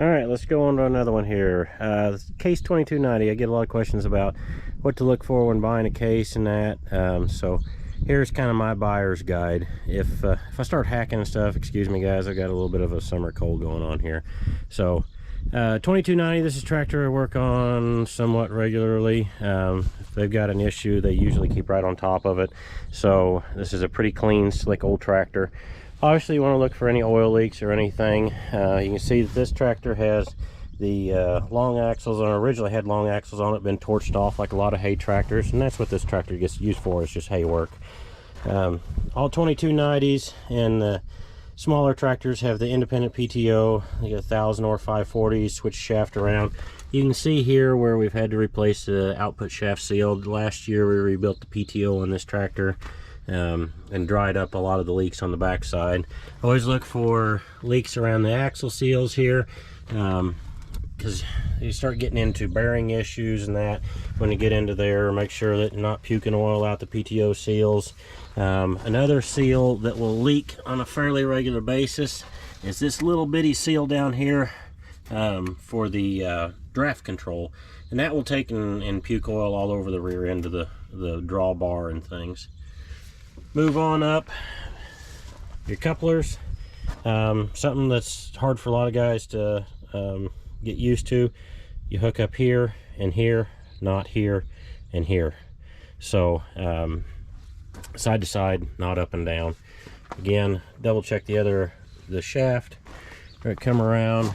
All right, let's go on to another one here. Case 2290. I get a lot of questions about what to look for when buying a case and that. So here's kind of my buyer's guide. If I start hacking and stuff, excuse me guys, I got a little bit of a summer cold going on here. So 2290, this is a tractor I work on somewhat regularly. If they've got an issue, they usually keep right on top of it. So this is a pretty clean, slick old tractor. Obviously you want to look for any oil leaks or anything. You can see that this tractor has the long axles on. Originally had long axles on it, been torched off like a lot of hay tractors, and that's what this tractor gets used for, is just hay work. All 2290s and the smaller tractors have the independent PTO. You get 1000 or 540, switch shaft around. You can see here where we've had to replace the output shaft seal. Last year we rebuilt the PTO on this tractor. And dried up a lot of the leaks on the back side. Always look for leaks around the axle seals here, because you start getting into bearing issues and that when you get into there. Make sure that you're not puking oil out the PTO seals. Another seal that will leak on a fairly regular basis is this little bitty seal down here for the draft control, and that will take and puke oil all over the rear end of the drawbar and things. Move on up, your couplers, something that's hard for a lot of guys to get used to. You hook up here and here, not here and here. So side to side, not up and down. Again, double check the shaft. Come around.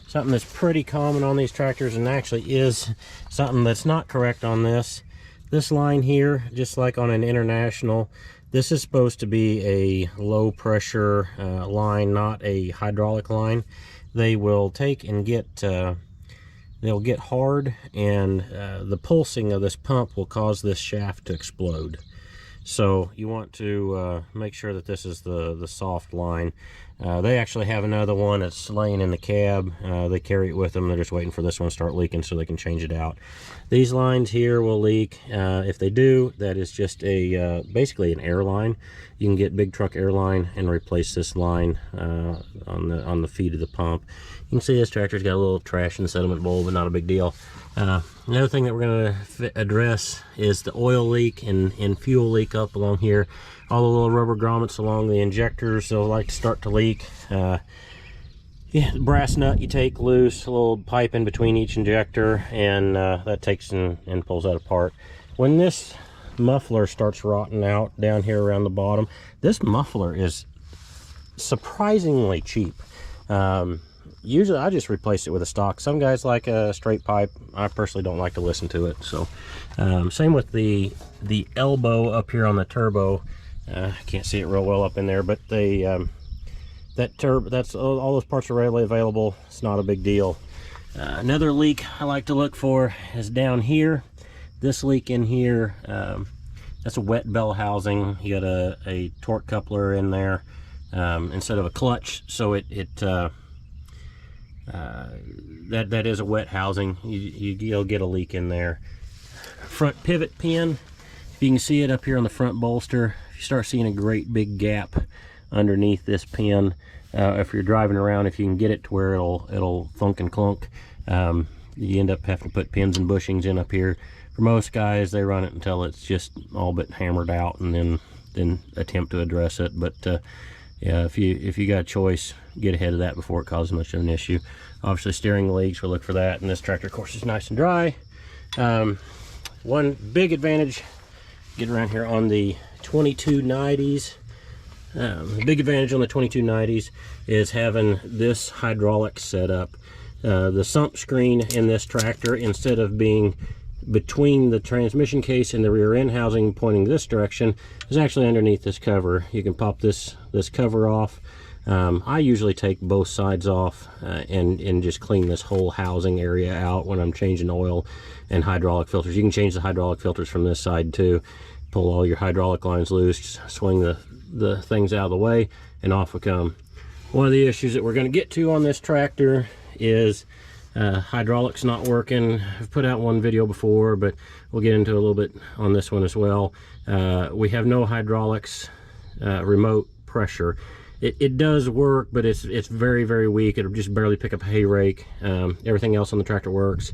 Something that's pretty common on these tractors, and actually is something that's not correct on this line here, just like on an International, this is supposed to be a low pressure line, not a hydraulic line. They will take and they'll get hard, and the pulsing of this pump will cause this shaft to explode. So you want to make sure that this is the soft line. They actually have another one that's laying in the cab. They carry it with them. They're just waiting for this one to start leaking so they can change it out. These lines here will leak. If they do, that is just a basically an air line. You can get big truck air line and replace this line on the feet of the pump. You can see this tractor's got a little trash in the sediment bowl, but not a big deal. Another thing that we're going to address is the oil leak and fuel leak up along here. All the little rubber grommets along the injectors, they'll like to start to leak. Yeah, brass nut you take loose, a little pipe in between each injector, and that takes and pulls that apart. When this muffler starts rotting out down here around the bottom, this muffler is surprisingly cheap. Usually I just replace it with a stock. Some guys like a straight pipe. I personally don't like to listen to it. So same with the elbow up here on the turbo. I can't see it real well up in there, but that's all those parts are readily available. It's not a big deal. Another leak I like to look for is down here. This leak in here, that's a wet bell housing. You got a torque coupler in there instead of a clutch, so that is a wet housing. You'll get a leak in there. Front pivot pin, if you can see it up here on the front bolster, you start seeing a great big gap underneath this pin. If you're driving around, if you can get it to where it'll thunk and clunk, you end up having to put pins and bushings in up here. For most guys, they run it until it's just all but hammered out, and then attempt to address it. But yeah, if you got a choice, get ahead of that before it causes much of an issue. Obviously, steering leaks, we'll look for that. And this tractor, of course, is nice and dry. One big advantage, get around here on the 2290s. The big advantage on the 2290s is having this hydraulic setup. The sump screen in this tractor, instead of being between the transmission case and the rear end housing pointing this direction, is actually underneath this cover. You can pop this cover off. I usually take both sides off and just clean this whole housing area out when I'm changing oil and hydraulic filters. You can change the hydraulic filters from this side too. Pull all your hydraulic lines loose, swing the things out of the way, and off we come. One of the issues that we're going to get to on this tractor is hydraulics not working. I've put out one video before, but we'll get into a little bit on this one as well. We have no hydraulics remote pressure. it does work, but it's very, very weak. It'll just barely pick up a hay rake. Everything else on the tractor works.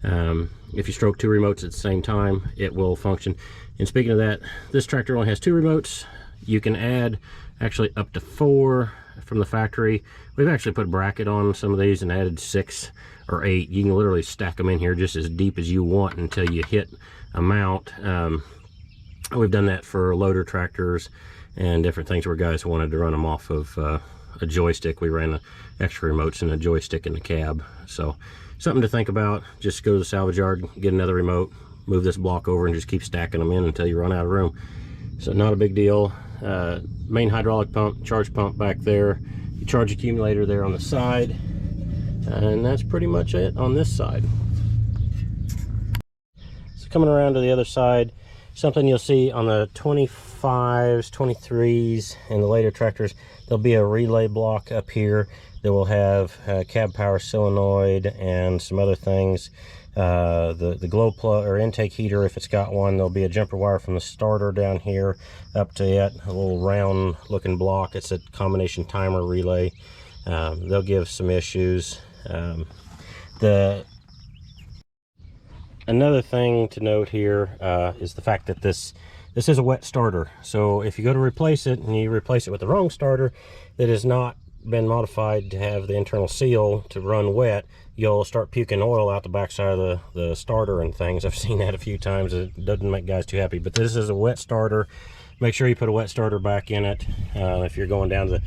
If you stroke 2 remotes at the same time, it will function. And speaking of that, this tractor only has 2 remotes. You can add actually up to 4 from the factory. We've actually put a bracket on some of these and added 6 or 8. You can literally stack them in here just as deep as you want until you hit a mount. We've done that for loader tractors and different things where guys wanted to run them off of a joystick. We ran the extra remotes and a joystick in the cab. So something to think about. Just go to the salvage yard, get another remote, move this block over, and just keep stacking them in until you run out of room. So not a big deal. Main hydraulic pump, charge pump back there. You charge accumulator there on the side. And that's pretty much it on this side. So coming around to the other side, something you'll see on the 25s, 23s, and the later tractors, there'll be a relay block up here that will have cab power solenoid and some other things. The glow plug or intake heater, if it's got one. There'll be a jumper wire from the starter down here up to it, a little round looking block. It's a combination timer relay. They'll give some issues. Another thing to note here is the fact that this is a wet starter. So if you go to replace it and you replace it with the wrong starter that has not been modified to have the internal seal to run wet, you'll start puking oil out the backside of the starter and things. I've seen that a few times. It doesn't make guys too happy, but this is a wet starter. Make sure you put a wet starter back in it if you're going down to the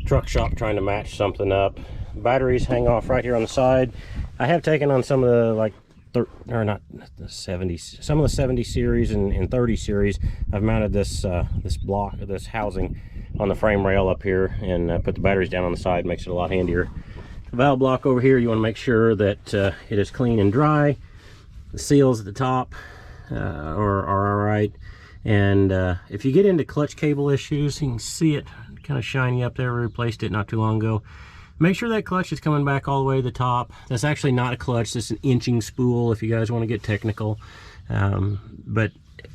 truck shop trying to match something up. Batteries hang off right here on the side. I have taken on some of the some of the 70 series and 30 series. I've mounted this this housing on the frame rail up here and put the batteries down on the side. Makes it a lot handier. The valve block over here, you want to make sure that it is clean and dry. The seals at the top are all right. And if you get into clutch cable issues, you can see it kind of shiny up there. We replaced it not too long ago. Make sure that clutch is coming back all the way to the top. That's actually not a clutch, that's an inching spool if you guys want to get technical. But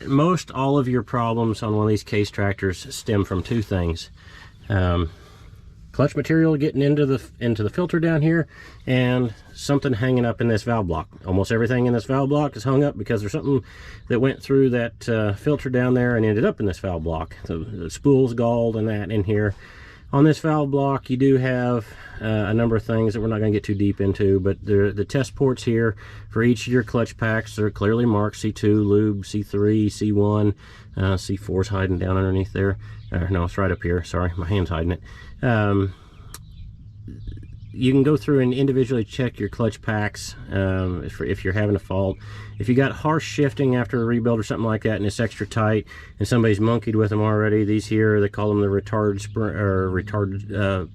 most all of your problems on one of these case tractors stem from 2 things. Clutch material getting into the filter down here, and something hanging up in this valve block. Almost everything in this valve block is hung up because there's something that went through that filter down there and ended up in this valve block. The spool's galled and that in here. On this valve block, you do have a number of things that we're not going to get too deep into, but the test ports here for each of your clutch packs are clearly marked: C2, lube, C3, C1, C4's hiding down underneath there. No, it's right up here. Sorry, my hand's hiding it. You can go through and individually check your clutch packs if you're having a fault. If you got harsh shifting after a rebuild or something like that and it's extra tight and somebody's monkeyed with them already, these here, they call them the retard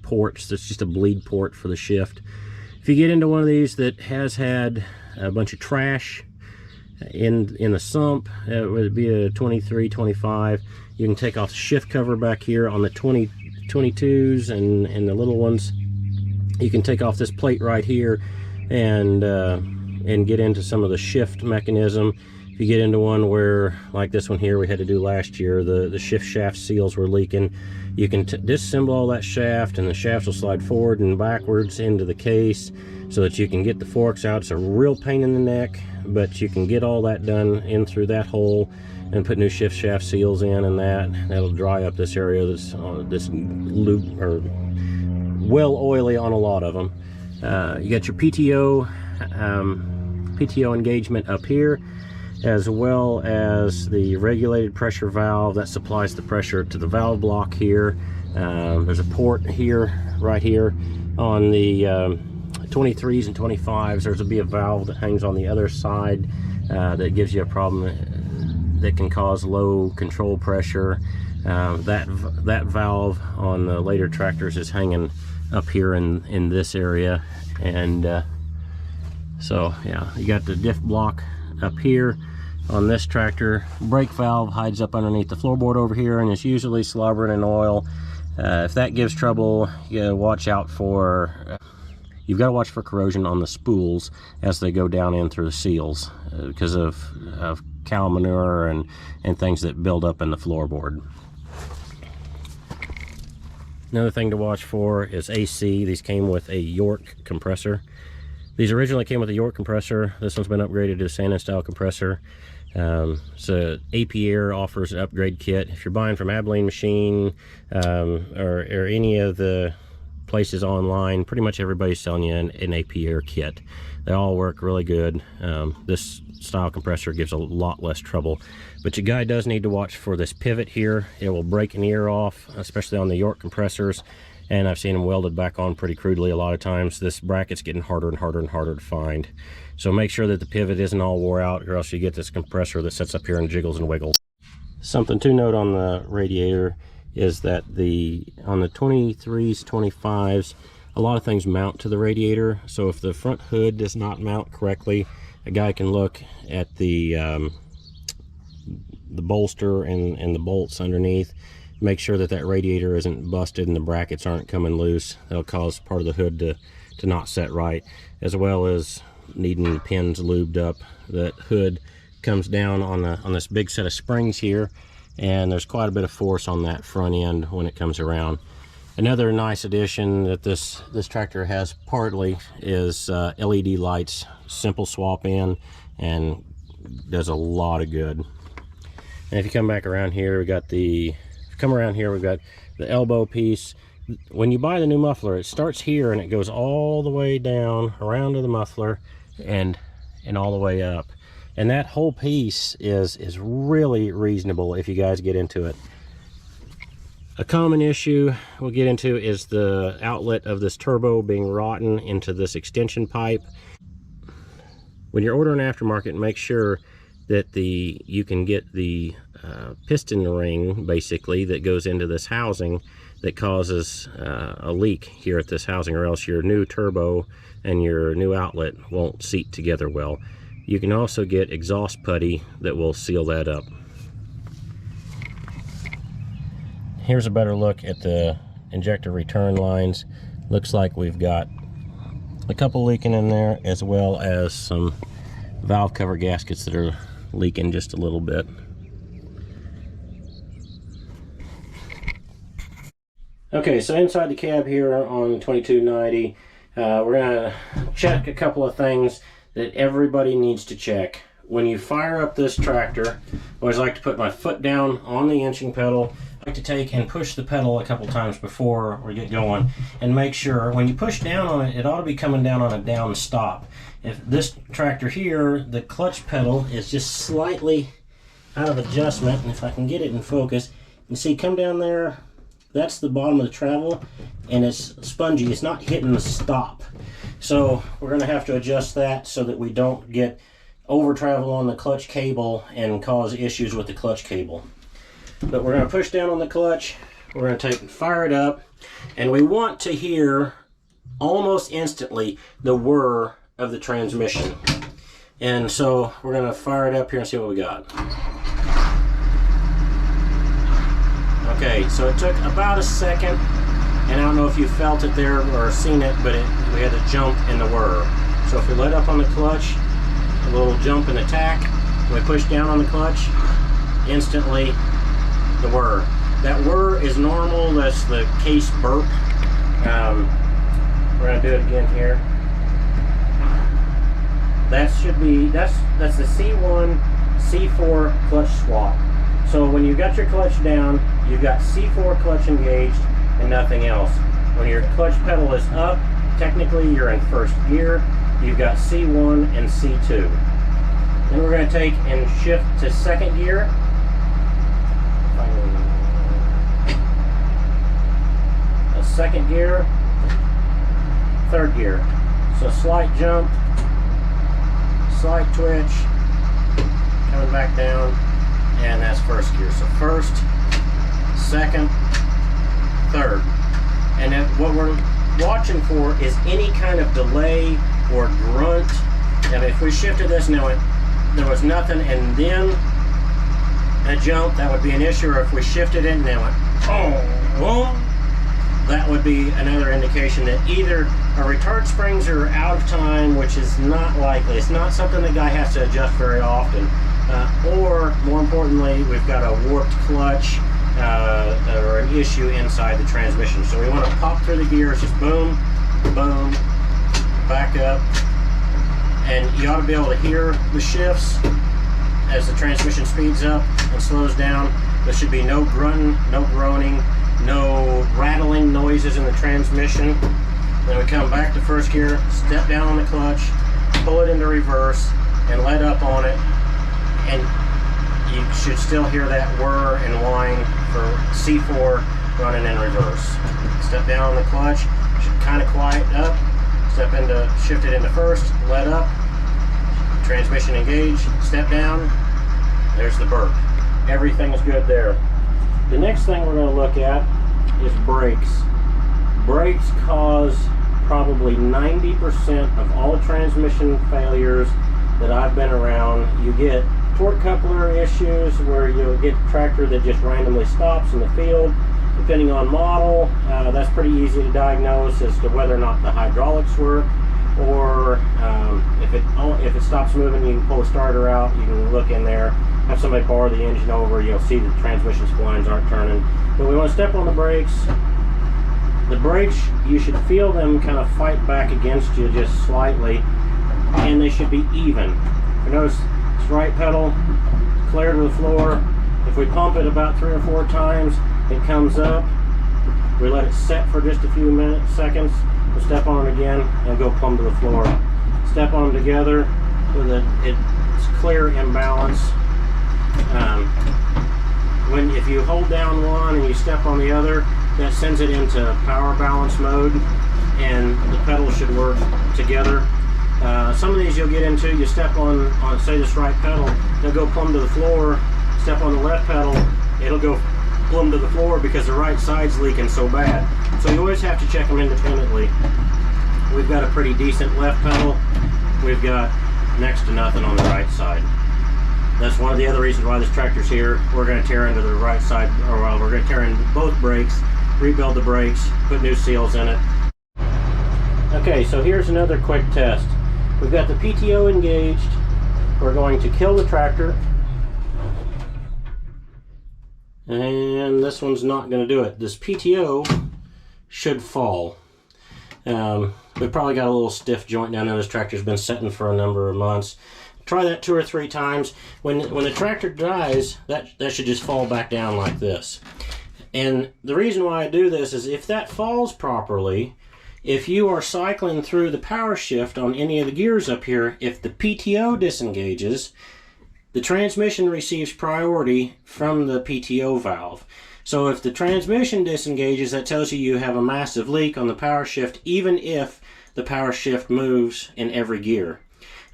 ports. That's just a bleed port for the shift. If you get into one of these that has had a bunch of trash in the sump, it would be a 23, 25. You can take off the shift cover back here on the 22s and the little ones. You can take off this plate right here and get into some of the shift mechanism. If you get into one where, like this one here we had to do last year, the shift shaft seals were leaking, you can disassemble all that shaft, and the shafts will slide forward and backwards into the case so that you can get the forks out. It's a real pain in the neck, but you can get all that done in through that hole and put new shift shaft seals in, and that'll dry up this area that's this lube or well oily on a lot of them. You got your PTO engagement up here, as well as the regulated pressure valve that supplies the pressure to the valve block here. There's a port here, right here on the 23s and 25s. There's be a valve that hangs on the other side that gives you a problem that can cause low control pressure. That valve on the later tractors is hanging up here in this area. And so yeah, you got the diff block up here on this tractor. Brake valve hides up underneath the floorboard over here, and it's usually slobbering in oil. If that gives trouble, you gotta watch out for you've got to watch for corrosion on the spools as they go down in through the seals because of cow manure and things that build up in the floorboard. Another thing to watch for is AC. These came with a York compressor. These originally came with a York compressor. This one's been upgraded to a Sandon style compressor. So AP Air offers an upgrade kit. If you're buying from Abilene Machine or any of the places online, pretty much everybody's selling you an AP Air kit. They all work really good. This style compressor gives a lot less trouble, but your guy does need to watch for this pivot here. It will break an ear off, especially on the York compressors, and I've seen them welded back on pretty crudely a lot of times. This bracket's getting harder and harder and harder to find, so make sure that the pivot isn't all wore out, or else you get this compressor that sits up here and jiggles and wiggles. Something to note on the radiator is that on the 23s, 25s, a lot of things mount to the radiator. So if the front hood does not mount correctly, a guy can look at the bolster and the bolts underneath. Make sure that that radiator isn't busted and the brackets aren't coming loose. That'll cause part of the hood to not set right, as well as needing pins lubed up. That hood comes down on this big set of springs here, and there's quite a bit of force on that front end when it comes around. Another nice addition that this tractor has partly is LED lights. Simple swap in and does a lot of good. And if you come back around here, we've got the elbow piece. When you buy the new muffler, it starts here and it goes all the way down around to the muffler and all the way up. And that whole piece is really reasonable if you guys get into it. A common issue we'll get into is the outlet of this turbo being rotten into this extension pipe. When you're ordering aftermarket, make sure that you can get the piston ring, basically, that goes into this housing that causes a leak here at this housing, or else your new turbo and your new outlet won't seat together well. You can also get exhaust putty that will seal that up. Here's a better look at the injector return lines. Looks like we've got a couple leaking in there, as well as some valve cover gaskets that are leaking just a little bit. Okay, so inside the cab here on the 2290, we're going to check a couple of things that everybody needs to check. When you fire up this tractor, I always like to put my foot down on the inching pedal. I like to take and push the pedal a couple times before we get going, and make sure when you push down on it, it ought to be coming down on a down stop. If this tractor here, the clutch pedal is just slightly out of adjustment, and if I can get it in focus, you see come down there, that's the bottom of the travel, and it's spongy, it's not hitting the stop. So we're going to have to adjust that so that we don't get over travel on the clutch cable and cause issues with the clutch cable. But we're going to push down on the clutch, we're going to take and fire it up, and we want to hear almost instantly the whir of the transmission. And so we're going to fire it up here and see what we got. Okay, so it took about a second, and I don't know if you felt it there or seen it, but we had a jump in the whir. So if we let up on the clutch, a little jump in the tack, we push down on the clutch, instantly the whir. That whir is normal, that's the case burp. We're going to do it again here. That should be, that's the C1, C4 clutch swap. So when you've got your clutch down, you've got C4 clutch engaged and nothing else. When your clutch pedal is up, technically you're in first gear. You've got C1 and C2. Then we're going to take and shift to second gear. A second gear, third gear. So slight jump, slight twitch, coming back down, and that's first gear. So first, second, third. And then what we're watching for is any kind of delay or grunt. And if we shifted this now, there was nothing, and then a jump, that would be an issue. Or if we shifted it and then went, oh, boom, that would be another indication that either our retard springs are out of time, which is not likely. It's not something the guy has to adjust very often. Or more importantly, we've got a warped clutch, or an issue inside the transmission. So we want to pop through the gears, just boom, boom, back up, and you ought to be able to hear the shifts as the transmission speeds up and slows down. There should be no grunting, no groaning, no rattling noises in the transmission. Then we come back to first gear, step down on the clutch, pull it into reverse, and let up on it, and you should still hear that whir and whine for C4 running in reverse. Step down on the clutch, should kind of quiet up, shift it into first, let up, transmission engage, step down, there's the burp. Everything's good there. The next thing we're going to look at is brakes. Brakes cause probably 90% of all transmission failures that I've been around. You get torque coupler issues where you'll get a tractor that just randomly stops in the field. Depending on model, that's pretty easy to diagnose as to whether or not the hydraulics work, or if it stops moving, you can pull a starter out, you can look in there, have somebody bar the engine over, you'll see the transmission splines aren't turning. But we want to step on the brakes. The brakes, you should feel them kind of fight back against you just slightly, and they should be even. You notice this right pedal clear to the floor. If we pump it about 3 or 4 times, it comes up. We let it set for just a few seconds. We'll step on it again and go plumb to the floor. Step on them together with it's clear imbalance. If you hold down one and you step on the other, that sends it into power balance mode, and the pedals should work together. Some of these you'll get into, you step on say this right pedal, they'll go plumb to the floor. Step on the left pedal, it'll go plumb to the floor because the right side's leaking so bad. So you always have to check them independently. We've got a pretty decent left pedal. We've got next to nothing on the right side. That's one of the other reasons why this tractor's here. We're going to tear into the right side, or well, we're going to tear in both brakes, rebuild the brakes, put new seals in it. Okay, so here's another quick test. We've got the PTO engaged. We're going to kill the tractor. And this one's not going to do it. This PTO should fall. We've probably got a little stiff joint down there. This tractor's been sitting for a number of months. Try that 2 or 3 times. When the tractor dies, that should just fall back down like this. And the reason why I do this is if that falls properly, if you are cycling through the power shift on any of the gears up here, if the PTO disengages, the transmission receives priority from the PTO valve. So if the transmission disengages, that tells you you have a massive leak on the power shift, even if the power shift moves in every gear.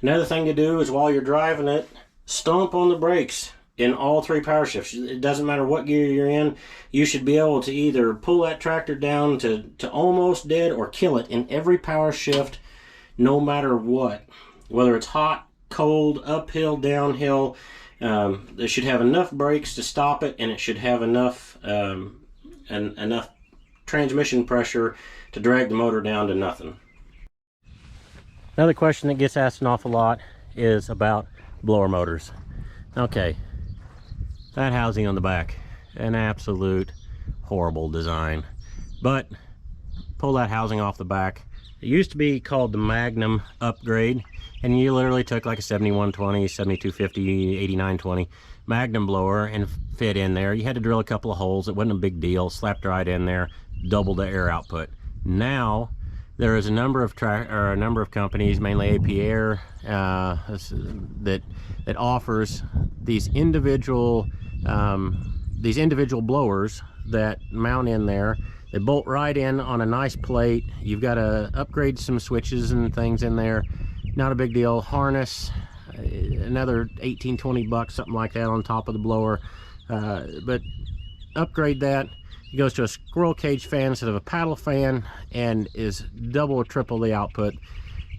Another thing to do is while you're driving it, stomp on the brakes in all 3 power shifts. It doesn't matter what gear you're in, you should be able to either pull that tractor down to almost dead or kill it in every power shift, no matter what. Whether it's hot, cold, uphill, downhill, it should have enough brakes to stop it, and it should have enough enough transmission pressure to drag the motor down to nothing. Another question that gets asked an awful lot is about blower motors. Okay, that housing on the back, an absolute horrible design. But pull that housing off the back. It used to be called the Magnum upgrade, and you literally took like a 7120, 7250, 8920 Magnum blower and fit in there. You had to drill a couple of holes. It wasn't a big deal. Slapped right in there, doubled the air output. Now there is a number of companies, mainly AP Air, that offers these individual blowers that mount in there. They bolt right in on a nice plate. You've got to upgrade some switches and things in there. Not a big deal. Harness, another 18, 20 bucks, something like that on top of the blower. But upgrade that. It goes to a squirrel cage fan instead of a paddle fan, and is double or triple the output.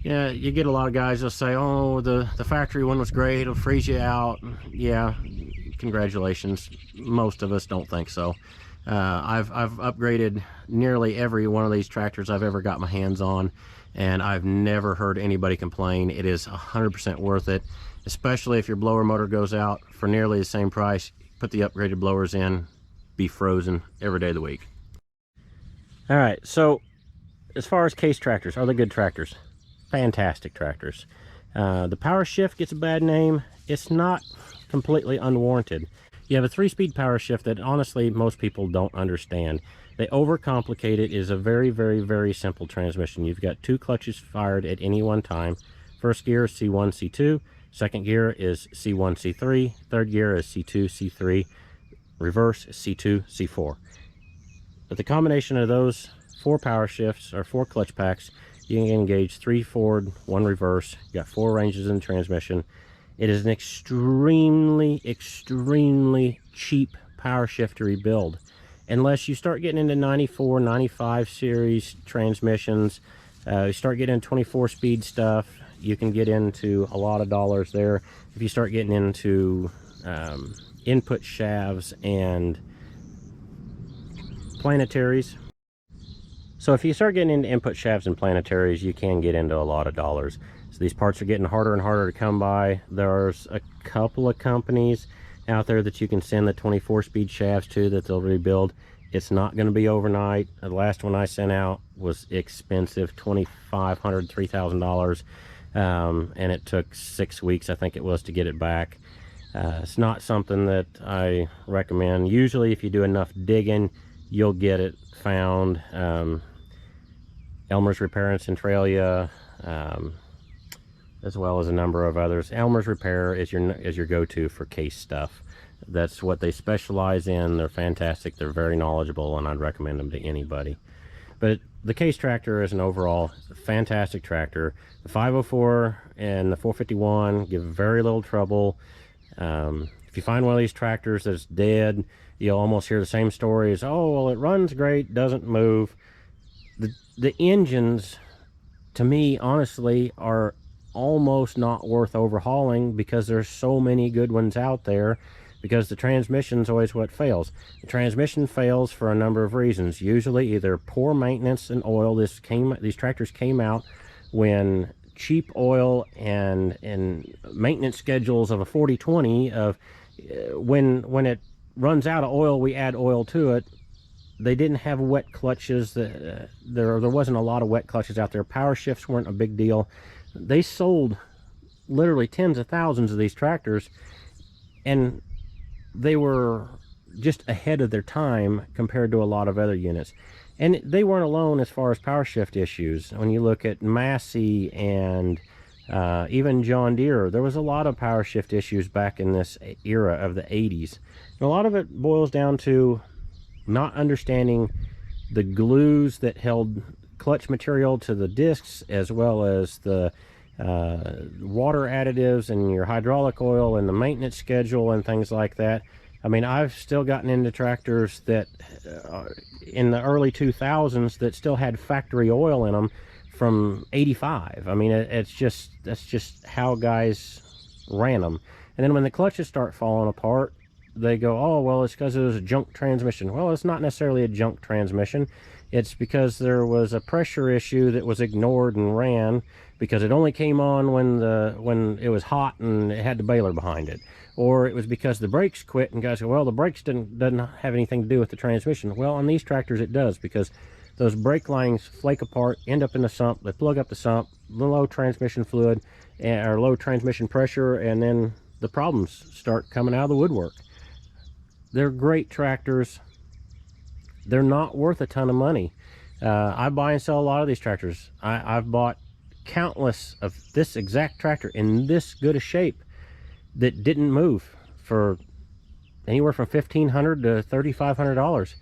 Yeah, you get a lot of guys that'll say, oh, the factory one was great, it'll freeze you out. Yeah, congratulations. Most of us don't think so. I've upgraded nearly every one of these tractors I've ever got my hands on, and I've never heard anybody complain. It is 100% worth it, especially if your blower motor goes out for nearly the same price. Put the upgraded blowers in, be frozen every day of the week. All right, so as far as case tractors, are they good tractors? Fantastic tractors. The Power Shift gets a bad name. It's not completely unwarranted. You have a 3-speed Power Shift that honestly most people don't understand. They overcomplicate it. It is a very, very, very simple transmission. You've got 2 clutches fired at any one time. First gear is C1, C2. Second gear is C1, C3. Third gear is C2, C3. Reverse, C2, C4. But the combination of those 4 power shifts, or 4 clutch packs, you can engage 3 forward, 1 reverse. You got 4 ranges in the transmission. It is an extremely, extremely cheap power shift to rebuild. Unless you start getting into 94, 95 series transmissions, you start getting into 24 speed stuff, you can get into a lot of dollars there. If you start getting into input shafts and planetaries. So if you start getting into input shafts and planetaries, you can get into a lot of dollars. So these parts are getting harder and harder to come by. There's a couple of companies out there that you can send the 24 speed shafts to that they'll rebuild. It's not going to be overnight. The last one I sent out was expensive, $2,500, $3,000, and it took 6 weeks, I think it was, to get it back. It's not something that I recommend. Usually if you do enough digging, you'll get it found. Elmer's Repair in Centralia, as well as a number of others. Elmer's Repair is your go-to for case stuff. That's what they specialize in. They're fantastic. They're very knowledgeable, and I'd recommend them to anybody. But the case tractor is an overall fantastic tractor. The 504 and the 451 give very little trouble. If you find one of these tractors that's dead, you'll almost hear the same stories. Oh, well, it runs great, doesn't move. The engines, to me, honestly, are almost not worth overhauling because there's so many good ones out there, because the transmission's always what fails. The transmission fails for a number of reasons. Usually either poor maintenance and oil. These tractors came out when cheap oil and maintenance schedules of a 40-20 of when it runs out of oil, we add oil to it. They didn't have wet clutches. There wasn't a lot of wet clutches out there. Power shifts weren't a big deal. They sold literally tens of thousands of these tractors, and they were just ahead of their time compared to a lot of other units. And they weren't alone as far as power shift issues. When you look at Massey and even John Deere, there was a lot of power shift issues back in this era of the 80s. And a lot of it boils down to not understanding the glues that held clutch material to the discs, as well as the water additives and your hydraulic oil and the maintenance schedule and things like that. I mean, I've still gotten into tractors that in the early 2000s that still had factory oil in them from 85. I mean, that's just how guys ran them. And then when the clutches start falling apart, they go, oh, well, it's because it was a junk transmission. Well, it's not necessarily a junk transmission. It's because there was a pressure issue that was ignored and ran because it only came on when it was hot and it had the baler behind it. Or it was because the brakes quit, and guys go, well, the brakes doesn't have anything to do with the transmission. Well, on these tractors it does, because those brake lines flake apart, end up in the sump, they plug up the sump, low transmission fluid or low transmission pressure, and then the problems start coming out of the woodwork. They're great tractors. They're not worth a ton of money. I buy and sell a lot of these tractors. I've bought countless of this exact tractor in this good a shape that didn't move for anywhere from $1,500 to $3,500.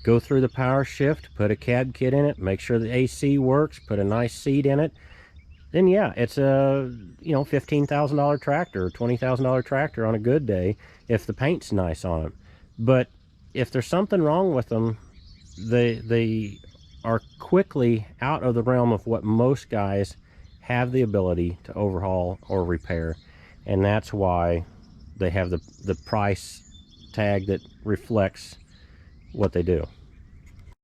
Go through the power shift, put a cab kit in it, make sure the AC works, put a nice seat in it. Then yeah, it's a $15,000 tractor, $20,000 tractor on a good day if the paint's nice on it. But if there's something wrong with them, they are quickly out of the realm of what most guys have the ability to overhaul or repair, and that's why they have the price tag that reflects what they do.